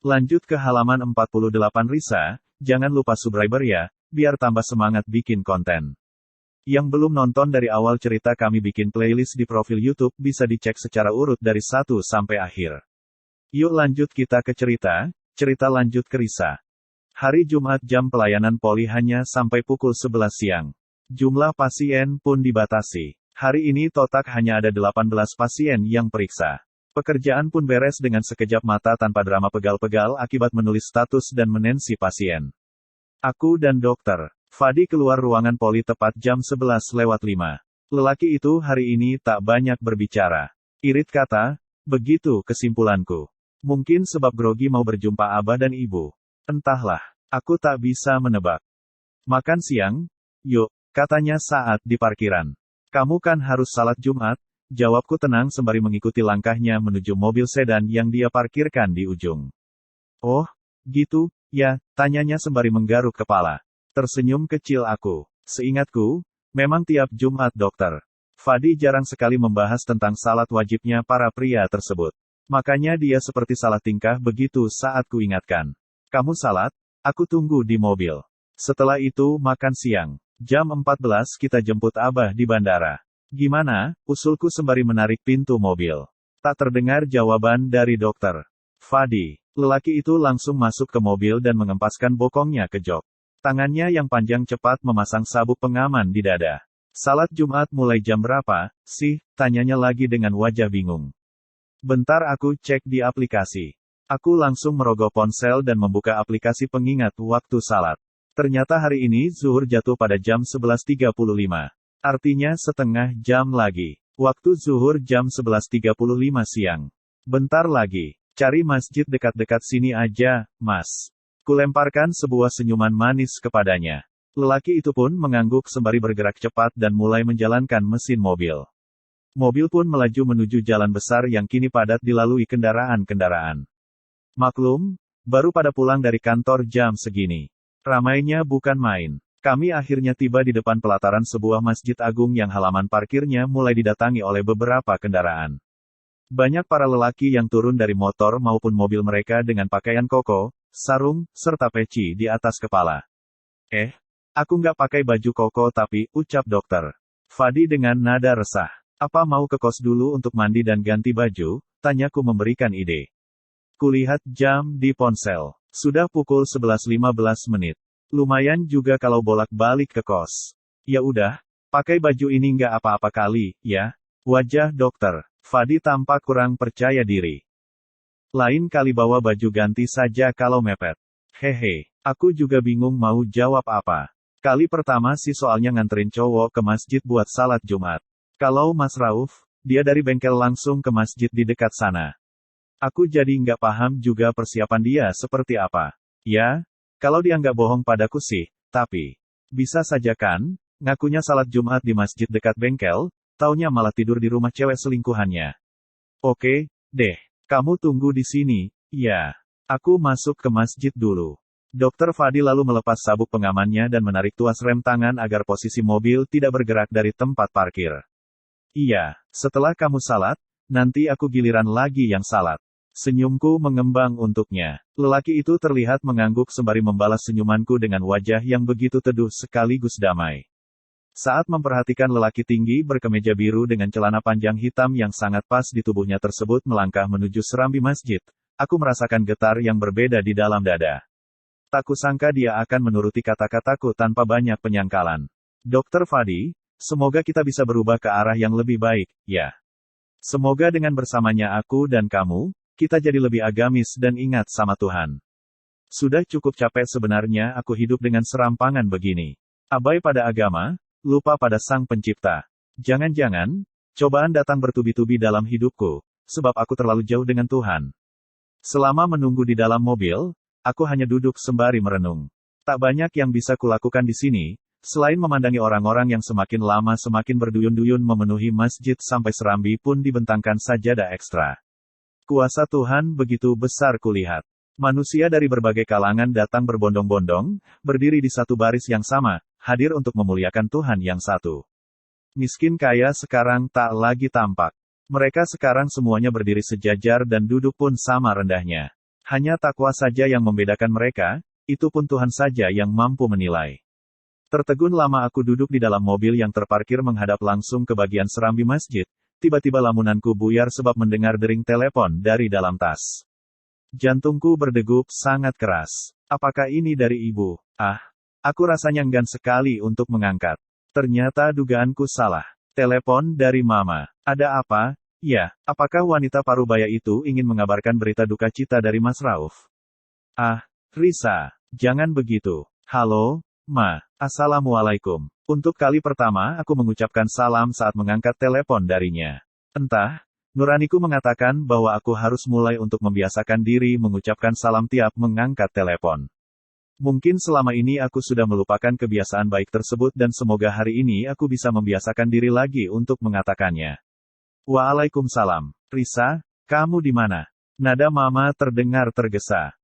Lanjut ke halaman 48 Risa, jangan lupa subscribe ya, biar tambah semangat bikin konten. Yang belum nonton dari awal cerita kami bikin playlist di profil YouTube bisa dicek secara urut dari 1 sampai akhir. Yuk lanjut kita ke cerita lanjut ke Risa. Hari Jumat jam pelayanan poli hanya sampai pukul 11 siang. Jumlah pasien pun dibatasi. Hari ini total hanya ada 18 pasien yang periksa. Pekerjaan pun beres dengan sekejap mata tanpa drama pegal-pegal akibat menulis status dan menensi pasien. Aku dan dokter Fadi keluar ruangan poli tepat jam 11:05. Lelaki itu hari ini tak banyak berbicara. Irit kata, begitu kesimpulanku. Mungkin sebab grogi mau berjumpa abah dan ibu. Entahlah, aku tak bisa menebak. Makan siang? Yuk, katanya saat di parkiran. Kamu kan harus salat Jumat? Jawabku tenang sembari mengikuti langkahnya menuju mobil sedan yang dia parkirkan di ujung. Oh, gitu, ya, tanyanya sembari menggaruk kepala. Tersenyum kecil aku. Seingatku, memang tiap Jumat dokter Fadi jarang sekali membahas tentang salat wajibnya para pria tersebut. Makanya dia seperti salah tingkah begitu saat ku ingatkan. Kamu salat? Aku tunggu di mobil. Setelah itu makan siang. Jam 14 kita jemput abah di bandara. Gimana? Usulku sembari menarik pintu mobil. Tak terdengar jawaban dari dokter Fadi. Lelaki itu langsung masuk ke mobil dan mengempaskan bokongnya ke jok. Tangannya yang panjang cepat memasang sabuk pengaman di dada. Salat Jumat mulai jam berapa, sih? Tanyanya lagi dengan wajah bingung. Bentar aku cek di aplikasi. Aku langsung merogoh ponsel dan membuka aplikasi pengingat waktu salat. Ternyata hari ini zuhur jatuh pada jam 11.35. Artinya setengah jam lagi. Waktu zuhur jam 11.35 siang. Bentar lagi. Cari masjid dekat-dekat sini aja, Mas. Kulemparkan sebuah senyuman manis kepadanya. Lelaki itu pun mengangguk sembari bergerak cepat dan mulai menjalankan mesin mobil. Mobil pun melaju menuju jalan besar yang kini padat dilalui kendaraan-kendaraan. Maklum, baru pada pulang dari kantor jam segini. Ramainya bukan main. Kami akhirnya tiba di depan pelataran sebuah masjid agung yang halaman parkirnya mulai didatangi oleh beberapa kendaraan. Banyak para lelaki yang turun dari motor maupun mobil mereka dengan pakaian koko, sarung, serta peci di atas kepala. Aku nggak pakai baju koko tapi, ucap dokter Fadi dengan nada resah. Apa mau ke kos dulu untuk mandi dan ganti baju? Tanyaku memberikan ide. Kulihat jam di ponsel. Sudah pukul 11.15. Lumayan juga kalau bolak-balik ke kos. Ya udah, pakai baju ini nggak apa-apa kali, ya? Wajah dokter Fadi tampak kurang percaya diri. Lain kali bawa baju ganti saja kalau mepet. Hehe, aku juga bingung mau jawab apa. Kali pertama sih soalnya nganterin cowok ke masjid buat salat Jumat. Kalau Mas Rauf, dia dari bengkel langsung ke masjid di dekat sana. Aku jadi nggak paham juga persiapan dia seperti apa. Ya, kalau dia nggak bohong padaku sih, tapi bisa saja kan, ngakunya salat Jumat di masjid dekat bengkel, taunya malah tidur di rumah cewek selingkuhannya. Oke, deh, kamu tunggu di sini, ya. Aku masuk ke masjid dulu. Dokter Fadi lalu melepas sabuk pengamannya dan menarik tuas rem tangan agar posisi mobil tidak bergerak dari tempat parkir. Iya, setelah kamu salat, nanti aku giliran lagi yang salat. Senyumku mengembang untuknya. Lelaki itu terlihat mengangguk sembari membalas senyumanku dengan wajah yang begitu teduh sekaligus damai. Saat memperhatikan lelaki tinggi berkemeja biru dengan celana panjang hitam yang sangat pas di tubuhnya tersebut melangkah menuju serambi masjid, aku merasakan getar yang berbeda di dalam dada. Tak kusangka dia akan menuruti kata-kataku tanpa banyak penyangkalan. Dokter Fadi, semoga kita bisa berubah ke arah yang lebih baik, ya. Semoga dengan bersamanya aku dan kamu, kita jadi lebih agamis dan ingat sama Tuhan. Sudah cukup capek sebenarnya aku hidup dengan serampangan begini. Abai pada agama, lupa pada Sang Pencipta. Jangan-jangan, cobaan datang bertubi-tubi dalam hidupku, sebab aku terlalu jauh dengan Tuhan. Selama menunggu di dalam mobil, aku hanya duduk sembari merenung. Tak banyak yang bisa kulakukan di sini, selain memandangi orang-orang yang semakin lama semakin berduyun-duyun memenuhi masjid sampai serambi pun dibentangkan sajadah ekstra. Kuasa Tuhan begitu besar kulihat. Manusia dari berbagai kalangan datang berbondong-bondong, berdiri di satu baris yang sama, hadir untuk memuliakan Tuhan yang satu. Miskin kaya sekarang tak lagi tampak. Mereka sekarang semuanya berdiri sejajar dan duduk pun sama rendahnya. Hanya takwa saja yang membedakan mereka, itu pun Tuhan saja yang mampu menilai. Tertegun lama aku duduk di dalam mobil yang terparkir menghadap langsung ke bagian serambi masjid, tiba-tiba lamunanku buyar sebab mendengar dering telepon dari dalam tas. Jantungku berdegup sangat keras. Apakah ini dari ibu? Aku rasanya enggan sekali untuk mengangkat. Ternyata dugaanku salah. Telepon dari mama. Ada apa? Ya, apakah wanita parubaya itu ingin mengabarkan berita duka cita dari Mas Rauf? Risa, jangan begitu. Halo, Ma. Assalamualaikum. Untuk kali pertama aku mengucapkan salam saat mengangkat telepon darinya. Entah, nuraniku mengatakan bahwa aku harus mulai untuk membiasakan diri mengucapkan salam tiap mengangkat telepon. Mungkin selama ini aku sudah melupakan kebiasaan baik tersebut dan semoga hari ini aku bisa membiasakan diri lagi untuk mengatakannya. Waalaikumsalam. Risa, kamu di mana? Nada mama terdengar tergesa.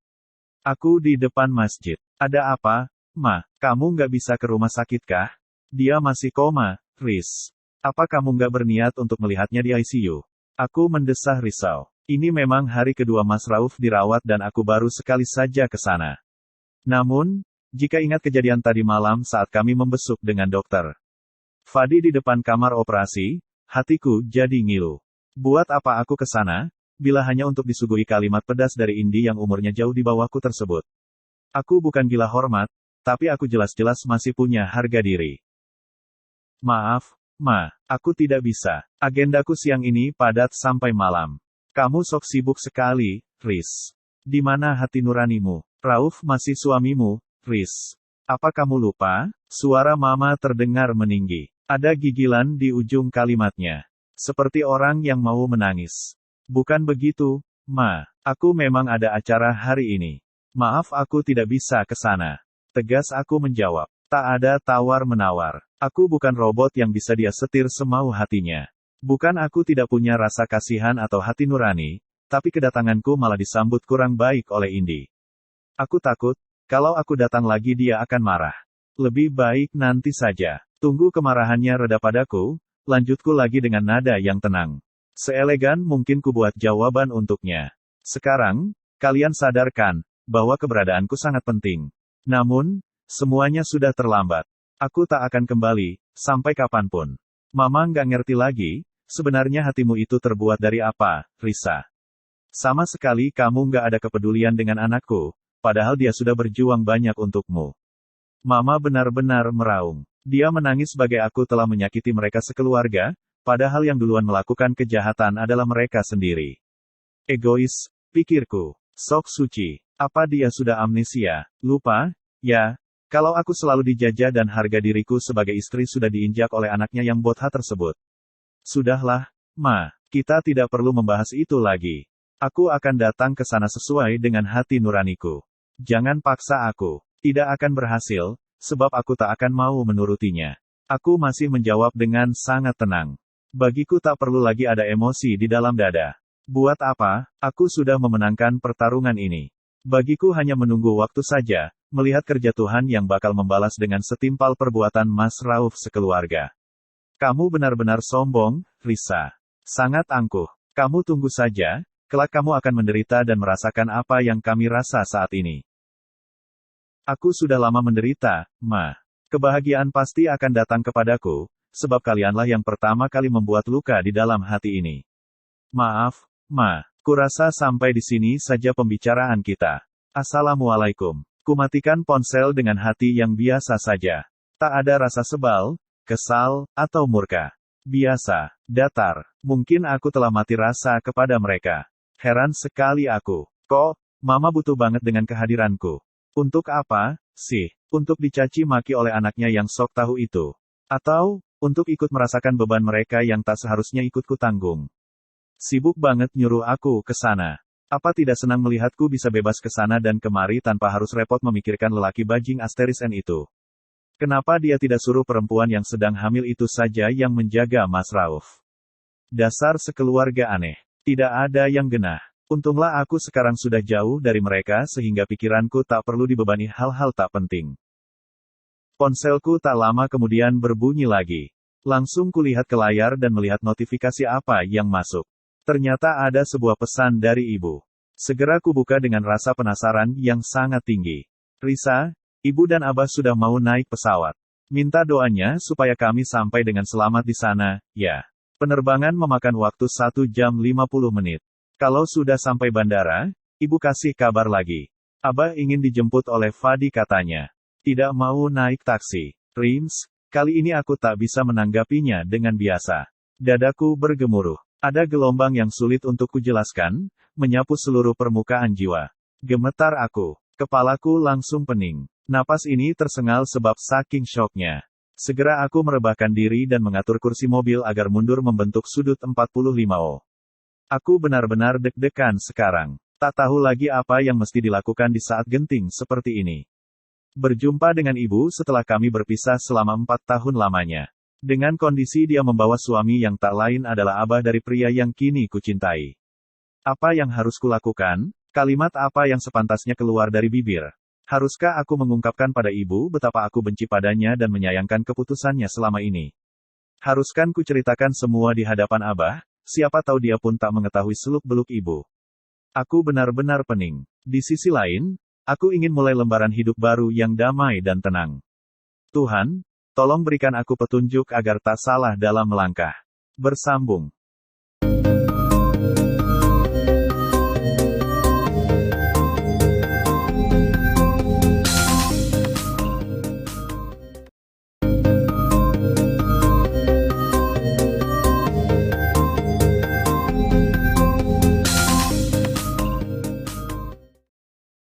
Aku di depan masjid. Ada apa? Ma, kamu nggak bisa ke rumah sakit kah? Dia masih koma, Riz. Apa kamu nggak berniat untuk melihatnya di ICU? Aku mendesah risau. Ini memang hari kedua Mas Rauf dirawat dan aku baru sekali saja ke sana. Namun, jika ingat kejadian tadi malam saat kami membesuk dengan dokter Fadi di depan kamar operasi, hatiku jadi ngilu. Buat apa aku ke sana, bila hanya untuk disuguhi kalimat pedas dari Indi yang umurnya jauh di bawahku tersebut. Aku bukan gila hormat, tapi aku jelas-jelas masih punya harga diri. Maaf, Ma, aku tidak bisa. Agendaku siang ini padat sampai malam. Kamu sok sibuk sekali, Riz. Di mana hati nuranimu? Rauf masih suamimu, Riz. Apa kamu lupa? Suara mama terdengar meninggi. Ada gigilan di ujung kalimatnya. Seperti orang yang mau menangis. Bukan begitu, Ma. Aku memang ada acara hari ini. Maaf aku tidak bisa ke sana. Tegas aku menjawab. Tak ada tawar-menawar. Aku bukan robot yang bisa dia setir semau hatinya. Bukan aku tidak punya rasa kasihan atau hati nurani, tapi kedatanganku malah disambut kurang baik oleh Indi. Aku takut, kalau aku datang lagi dia akan marah. Lebih baik nanti saja. Tunggu kemarahannya reda padaku, lanjutku lagi dengan nada yang tenang. Seelegan mungkin ku buat jawaban untuknya. Sekarang, kalian sadarkan, bahwa keberadaanku sangat penting. Namun, semuanya sudah terlambat. Aku tak akan kembali, sampai kapanpun. Mama nggak ngerti lagi, sebenarnya hatimu itu terbuat dari apa, Risa. Sama sekali kamu nggak ada kepedulian dengan anakku, padahal dia sudah berjuang banyak untukmu. Mama benar-benar meraung. Dia menangis sebagai aku telah menyakiti mereka sekeluarga, padahal yang duluan melakukan kejahatan adalah mereka sendiri. Egois, pikirku. Sok suci. Apa dia sudah amnesia? Lupa? Ya, kalau aku selalu dijajah dan harga diriku sebagai istri sudah diinjak oleh anaknya yang botha tersebut. Sudahlah, Ma, kita tidak perlu membahas itu lagi. Aku akan datang ke sana sesuai dengan hati nuraniku. Jangan paksa aku. Tidak akan berhasil, sebab aku tak akan mau menurutinya. Aku masih menjawab dengan sangat tenang. Bagiku tak perlu lagi ada emosi di dalam dada. Buat apa? Aku sudah memenangkan pertarungan ini. Bagiku hanya menunggu waktu saja, melihat kerja Tuhan yang bakal membalas dengan setimpal perbuatan Mas Rauf sekeluarga. Kamu benar-benar sombong, Risa. Sangat angkuh. Kamu tunggu saja, kelak kamu akan menderita dan merasakan apa yang kami rasa saat ini. Aku sudah lama menderita, Ma. Kebahagiaan pasti akan datang kepadaku, sebab kalianlah yang pertama kali membuat luka di dalam hati ini. Maaf, Ma. Kurasa sampai di sini saja pembicaraan kita. Assalamualaikum. Kumatikan ponsel dengan hati yang biasa saja. Tak ada rasa sebal, kesal, atau murka. Biasa, datar. Mungkin aku telah mati rasa kepada mereka. Heran sekali aku. Kok, Mama butuh banget dengan kehadiranku. Untuk apa, sih? Untuk dicaci maki oleh anaknya yang sok tahu itu? Atau, untuk ikut merasakan beban mereka yang tak seharusnya ikut kutanggung? Sibuk banget nyuruh aku ke sana. Apa tidak senang melihatku bisa bebas ke sana dan kemari tanpa harus repot memikirkan lelaki bajing asteris N itu? Kenapa dia tidak suruh perempuan yang sedang hamil itu saja yang menjaga Mas Rauf? Dasar sekeluarga aneh. Tidak ada yang genah. Untunglah aku sekarang sudah jauh dari mereka sehingga pikiranku tak perlu dibebani hal-hal tak penting. Ponselku tak lama kemudian berbunyi lagi. Langsung kulihat ke layar dan melihat notifikasi apa yang masuk. Ternyata ada sebuah pesan dari ibu. Segera kubuka dengan rasa penasaran yang sangat tinggi. Risa, ibu dan abah sudah mau naik pesawat. Minta doanya supaya kami sampai dengan selamat di sana, ya. Penerbangan memakan waktu 1 jam 50 menit. Kalau sudah sampai bandara, ibu kasih kabar lagi. Abah ingin dijemput oleh Fadi katanya. Tidak mau naik taksi. Rims, kali ini aku tak bisa menanggapinya dengan biasa. Dadaku bergemuruh. Ada gelombang yang sulit untuk kujelaskan, menyapu seluruh permukaan jiwa. Gemetar aku. Kepalaku langsung pening. Napas ini tersengal sebab saking syoknya. Segera aku merebahkan diri dan mengatur kursi mobil agar mundur membentuk sudut 45°. Aku benar-benar deg-degan sekarang. Tak tahu lagi apa yang mesti dilakukan di saat genting seperti ini. Berjumpa dengan ibu setelah kami berpisah selama 4 tahun lamanya. Dengan kondisi dia membawa suami yang tak lain adalah abah dari pria yang kini kucintai. Apa yang harus kulakukan? Kalimat apa yang sepantasnya keluar dari bibir? Haruskah aku mengungkapkan pada ibu betapa aku benci padanya dan menyayangkan keputusannya selama ini? Haruskah ku ceritakan semua di hadapan abah? Siapa tahu dia pun tak mengetahui seluk-beluk ibu. Aku benar-benar pening. Di sisi lain, aku ingin mulai lembaran hidup baru yang damai dan tenang. Tuhan, tolong berikan aku petunjuk agar tak salah dalam melangkah. Bersambung.